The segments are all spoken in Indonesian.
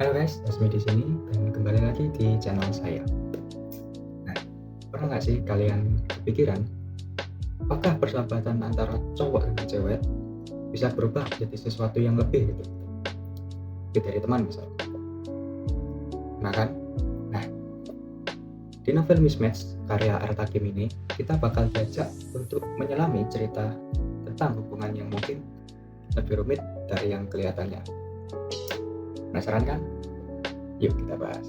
Halo guys, Asmi di sini dan kembali lagi di channel saya. Nah, pernah nggak sih kalian kepikiran apakah persahabatan antara cowok dan cewek bisa berubah jadi sesuatu yang lebih gitu dari teman misalnya? Nah kan? Nah, di novel Mismatch karya Arta Kim ini kita bakal diajak untuk menyelami cerita tentang hubungan yang mungkin lebih rumit dari yang kelihatannya. Penasaran kan? Yuk kita bahas.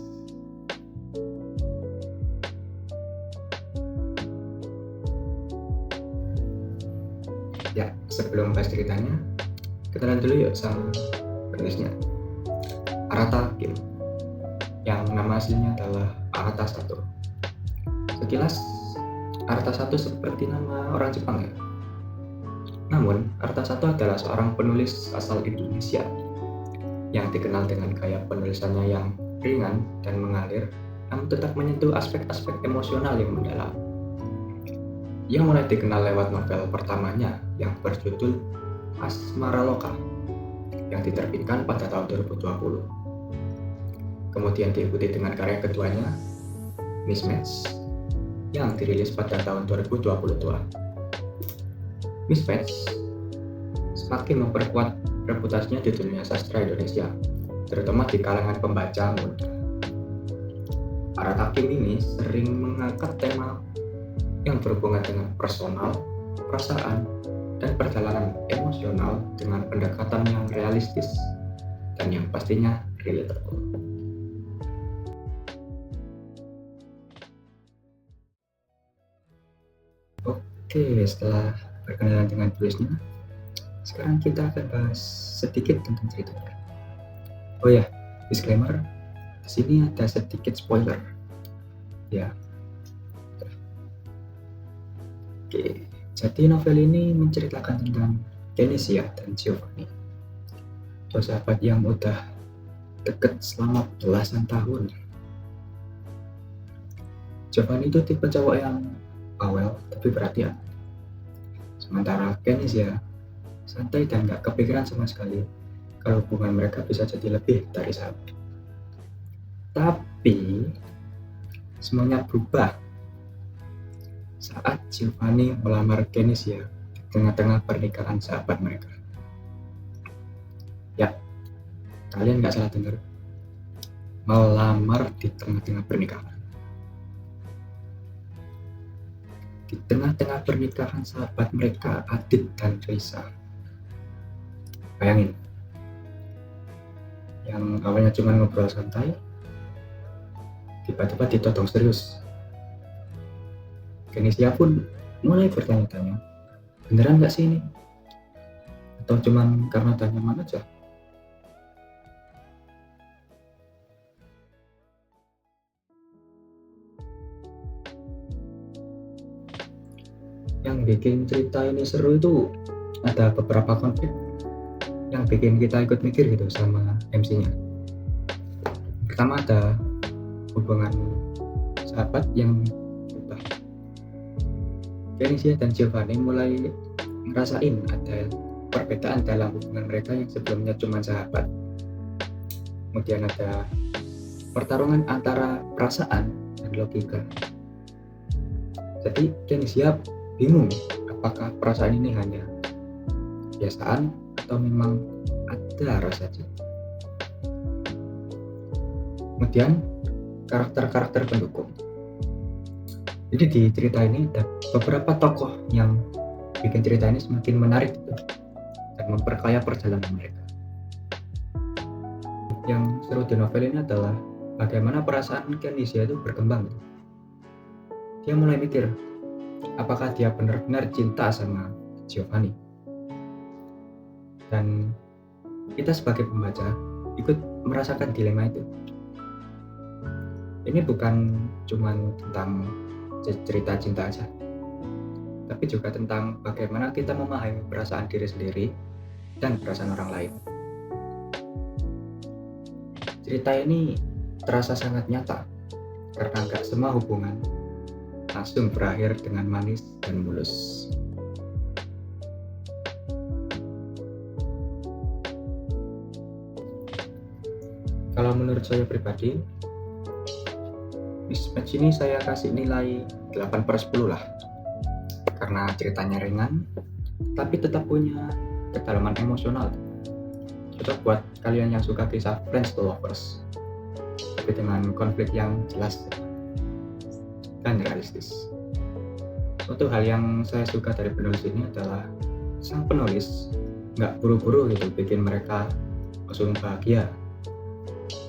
Ya, sebelum bahas ceritanya, kenalan dulu yuk sama penulisnya, Arata Kim, yang nama aslinya adalah Arata Sato. Sekilas, Arata Sato seperti nama orang Jepang ya. Namun, Arata Sato adalah seorang penulis asal Indonesia yang dikenal dengan gaya penulisannya yang ringan dan mengalir, namun tetap menyentuh aspek-aspek emosional yang mendalam. Ia mulai dikenal lewat novel pertamanya yang berjudul Asmara Loka yang diterbitkan pada tahun 2020. Kemudian diikuti dengan karya keduanya, Mismatch, yang dirilis pada tahun 2022. Mismatch semakin memperkuat reputasinya di dunia sastra Indonesia, terutama di kalangan pembaca muda. Arata Kim ini sering mengangkat tema yang berhubungan dengan personal, perasaan, dan perjalanan emosional dengan pendekatan yang realistis dan yang pastinya relatable. Oke, setelah perkenalan dengan tulisnya, sekarang kita akan bahas sedikit tentang ceritanya. Oh ya, disclaimer, di sini ada sedikit spoiler. Ya. Oke, jadi novel ini menceritakan tentang Kenesia dan Giovanni, dua sahabat yang udah deket selama belasan tahun. Giovanni itu tipe cowok yang bawel tapi perhatian, sementara Kenesia santai dan gak kepikiran sama sekali kalau hubungan mereka bisa jadi lebih dari sahabat. Tapi semuanya berubah saat Giovanni melamar Kenesia di tengah-tengah pernikahan sahabat mereka. Ya, kalian gak salah dengar, melamar di tengah-tengah pernikahan. Di tengah-tengah pernikahan sahabat mereka, Adit dan Risa. Bayangin, yang awalnya cuma ngobrol santai, tiba-tiba ditodong serius. Kenesia pun mulai bertanya-tanya, beneran gak sih ini? Atau cuma karena udah nyaman aja? Yang bikin cerita ini seru itu ada beberapa konflik yang bikin kita ikut mikir gitu sama MC-nya. Pertama ada hubungan sahabat yang berubah. Kenesia dan Giovanni mulai ngerasain ada perbedaan dalam hubungan mereka yang sebelumnya cuma sahabat. Kemudian ada pertarungan antara perasaan dan logika. Jadi Kenesia bingung apakah perasaan ini hanya kebiasaan atau memang ada rasa cinta. Kemudian karakter-karakter pendukung. Jadi di cerita ini ada beberapa tokoh yang bikin cerita ini semakin menarik gitu, dan memperkaya perjalanan mereka. Yang seru di novel ini adalah bagaimana perasaan Kenesia itu berkembang gitu. Dia mulai mikir apakah dia benar-benar cinta sama Giovanni. Dan kita sebagai pembaca ikut merasakan dilema itu. Ini bukan cuma tentang cerita cinta aja, tapi juga tentang bagaimana kita memahami perasaan diri sendiri dan perasaan orang lain. Cerita ini terasa sangat nyata karena nggak semua hubungan langsung berakhir dengan manis dan mulus. Kalau menurut saya pribadi, Mismatch ini saya kasih nilai 8/10 lah. Karena ceritanya ringan, tapi tetap punya kedalaman emosional. Cocok buat kalian yang suka kisah friends to lovers, tapi dengan konflik yang jelas dan realistis. Suatu hal yang saya suka dari penulis ini adalah sang penulis nggak buru-buru gitu bikin mereka langsung bahagia.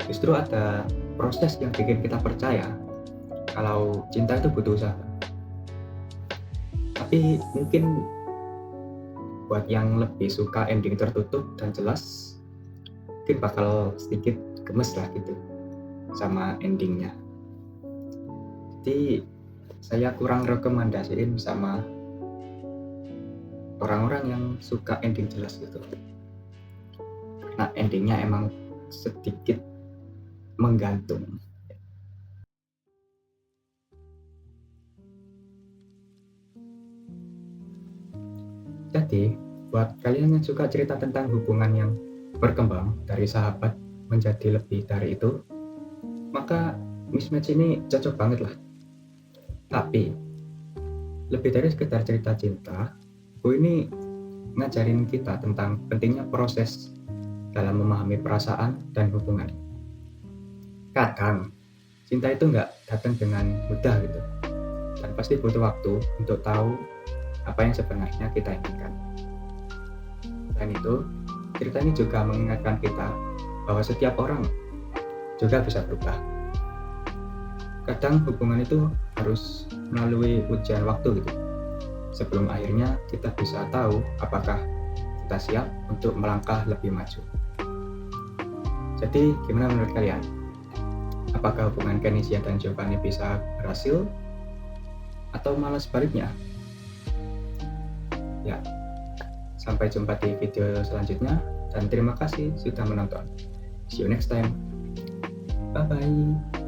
Justru ada proses yang bikin kita percaya kalau cinta itu butuh usaha. Tapi mungkin buat yang lebih suka ending tertutup dan jelas, mungkin bakal sedikit gemes lah gitu sama endingnya. Jadi saya kurang rekomendasiin sama orang-orang yang suka ending jelas gitu. Nah, endingnya emang sedikit menggantung. Jadi, buat kalian yang suka cerita tentang hubungan yang berkembang dari sahabat menjadi lebih dari itu, maka Mismatch ini cocok banget lah. Tapi, lebih dari sekedar cerita cinta, buku ini ngajarin kita tentang pentingnya proses dalam memahami perasaan dan hubungan. Kadang, cinta itu nggak datang dengan mudah gitu, dan pasti butuh waktu untuk tahu apa yang sebenarnya kita inginkan. Selain itu, cerita ini juga mengingatkan kita bahwa setiap orang juga bisa berubah. Kadang hubungan itu harus melalui ujian waktu gitu, sebelum akhirnya kita bisa tahu apakah kita siap untuk melangkah lebih maju. Jadi gimana menurut kalian? Apakah hubungan Kenisia dan Giovanni bisa berhasil? Atau malah sebaliknya? Ya, sampai jumpa di video selanjutnya dan terima kasih sudah menonton. See you next time. Bye-bye.